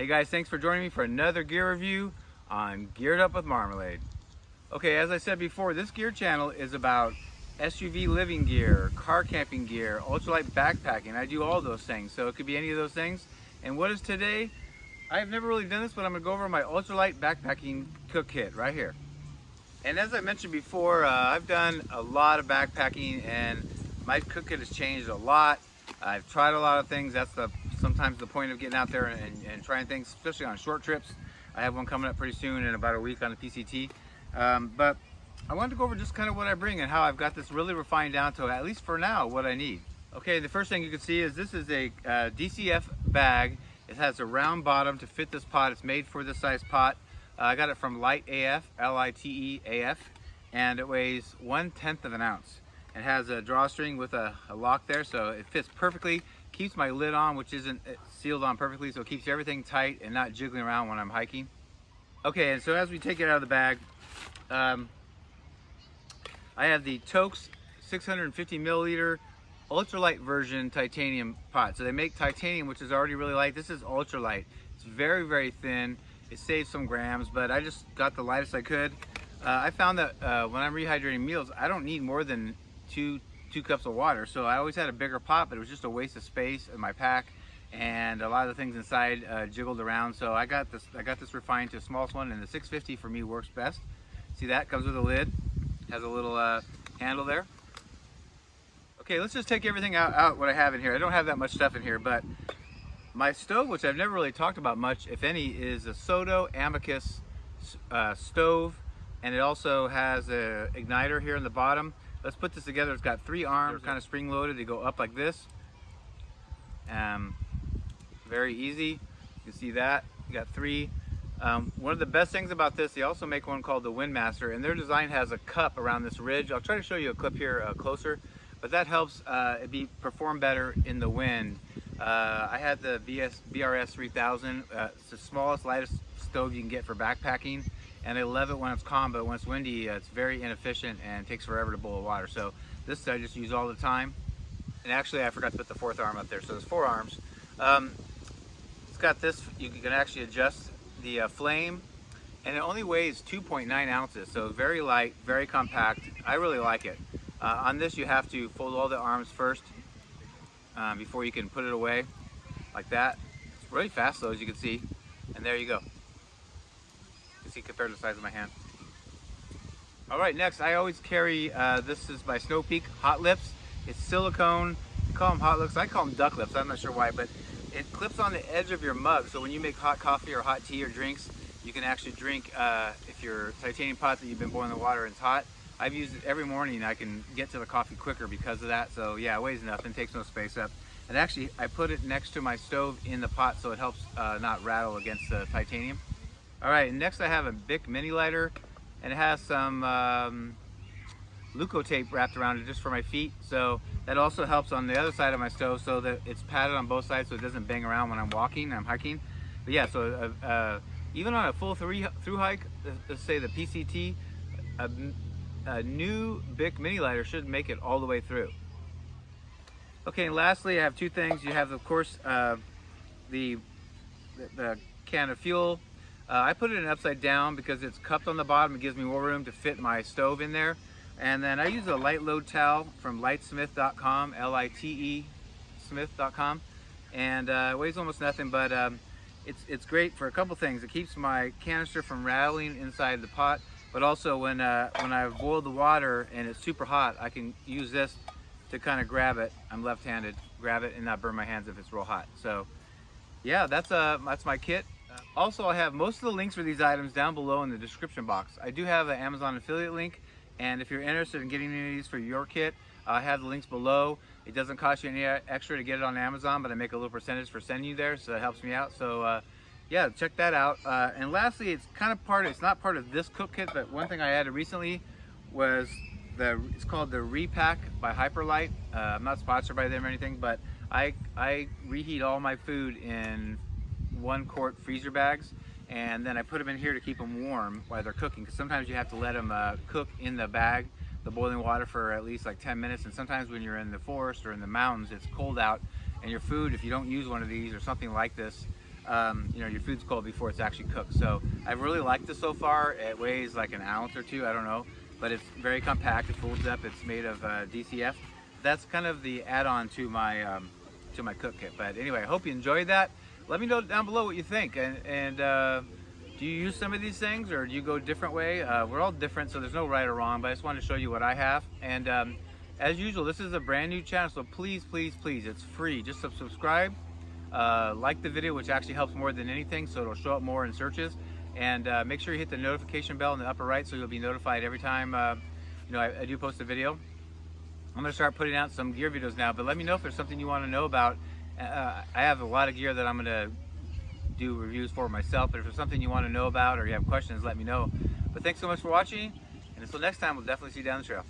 Hey guys, thanks for joining me for another gear review on Geared Up with Marmalade. Okay, as I said before, this gear channel is about SUV living gear, car camping gear, ultralight backpacking. I do all those things, so it could be any of those things. And what is today? I've never really done this, but I'm gonna go over my ultralight backpacking cook kit right here. And as I mentioned before, I've done a lot of backpacking and my cook kit has changed a lot. I've tried a lot of things. That's sometimes the point of getting out there and trying things, especially on short trips. I have one coming up pretty soon in about a week on the PCT. But I wanted to go over just kind of what I bring and how I've got this really refined down to, at least for now, what I need. Okay, the first thing you can see is this is a DCF bag. It has a round bottom to fit this pot. It's made for this size pot. I got it from Lite AF, L-I-T-E-A-F, and it weighs 1/10 of an ounce. It has a drawstring with a lock there, so it fits perfectly. Keeps my lid on, which isn't sealed on perfectly, so it keeps everything tight and not jiggling around when I'm hiking. Okay, and so as we take it out of the bag, I have the Tokes 650 milliliter ultralight version titanium pot. So they make titanium, which is already really light. This is ultralight. It's very, very thin. It saves some grams, but I just got the lightest I could. I found that when I'm rehydrating meals, I don't need more than two cups of water. So I always had a bigger pot, but it was just a waste of space in my pack, and a lot of the things inside jiggled around. So I got this refined to the smallest one, and the 650 for me works best. See, that comes with a lid, has a little handle there. Okay, let's just take everything out what I have in here. I don't have that much stuff in here, but my stove, which I've never really talked about much, if any, is a Soto Amicus stove, and it also has an igniter here in the bottom. Let's put this together. It's got 3 arms, kind of spring loaded. They go up like this. Very easy. You can see that. You got 3. One of the best things about this, they also make one called the Windmaster, and their design has a cup around this ridge. I'll try to show you a clip here closer, but that helps it perform better in the wind. I had the BRS 3000. It's the smallest, lightest stove you can get for backpacking, and I love it when it's calm, but when it's windy, it's very inefficient and takes forever to boil water. So this I just use all the time. And actually, I forgot to put the 4th arm up there, so there's 4 arms. It's got this, you can actually adjust the flame, and it only weighs 2.9 ounces, so very light, very compact. I really like it. On this, you have to fold all the arms first before you can put it away, like that. It's really fast though, as you can see, and there you go. You can see compared to the size of my hand. All right, next, I always carry, this is by Snow Peak Hot Lips. It's silicone. You call them hot lips. I call them duck lips. I'm not sure why, but it clips on the edge of your mug, so when you make hot coffee or hot tea or drinks, you can actually drink, if your titanium pot that you've been boiling the water and it's hot. I've used it every morning. I can get to the coffee quicker because of that. So yeah, it weighs nothing, takes no space up. And actually, I put it next to my stove in the pot so it helps not rattle against the titanium. All right, next I have a Bic mini lighter, and it has some Leuco tape wrapped around it just for my feet. So that also helps on the other side of my stove, so that it's padded on both sides so it doesn't bang around when I'm walking and I'm hiking. But yeah, so even on a full through hike, let's say the PCT, a new Bic mini lighter should make it all the way through. Okay, and lastly, I have 2 things. You have, of course, the can of fuel. I put it in upside down because it's cupped on the bottom. It gives me more room to fit my stove in there. And then I use a light load towel from litesmith.com, L-I-T-E smith.com, and it weighs almost nothing, but it's great for a couple things. It keeps my canister from rattling inside the pot, but also when I've boiled the water and it's super hot, I can use this to kind of grab it. I'm left-handed, grab it and not burn my hands if it's real hot. So yeah, that's my kit. Also, I have most of the links for these items down below in the description box. I do have an Amazon affiliate link, and if you're interested in getting any of these for your kit, I have the links below. It doesn't cost you any extra to get it on Amazon, but I make a little percentage for sending you there, so that helps me out. So yeah, check that out. And lastly, it's not part of this cook kit, but one thing I added recently was it's called the Repack by Hyperlite. I'm not sponsored by them or anything, but I reheat all my food in 1-quart freezer bags, and then I put them in here to keep them warm while they're cooking, because sometimes you have to let them cook in the bag, the boiling water, for at least like 10 minutes, and sometimes when you're in the forest or in the mountains, it's cold out, and your food, if you don't use one of these or something like this, you know, your food's cold before it's actually cooked. So I really liked this so far. It weighs like an ounce or two, I don't know, but it's very compact. It folds up. It's made of DCF. That's kind of the add-on to my cook kit. But anyway, I hope you enjoyed that. Let me know down below what you think, and do you use some of these things, or do you go a different way? We're all different, so there's no right or wrong, but I just wanted to show you what I have. And as usual, this is a brand new channel, so please, please, please, it's free. Just subscribe, like the video, which actually helps more than anything, so it'll show up more in searches. And make sure you hit the notification bell in the upper right so you'll be notified every time you know, I do post a video. I'm going to start putting out some gear videos now, but let me know if there's something you want to know about. I have a lot of gear that I'm going to do reviews for myself, but if there's something you want to know about or you have questions, let me know. But thanks so much for watching, and until next time, we'll definitely see you down the trail.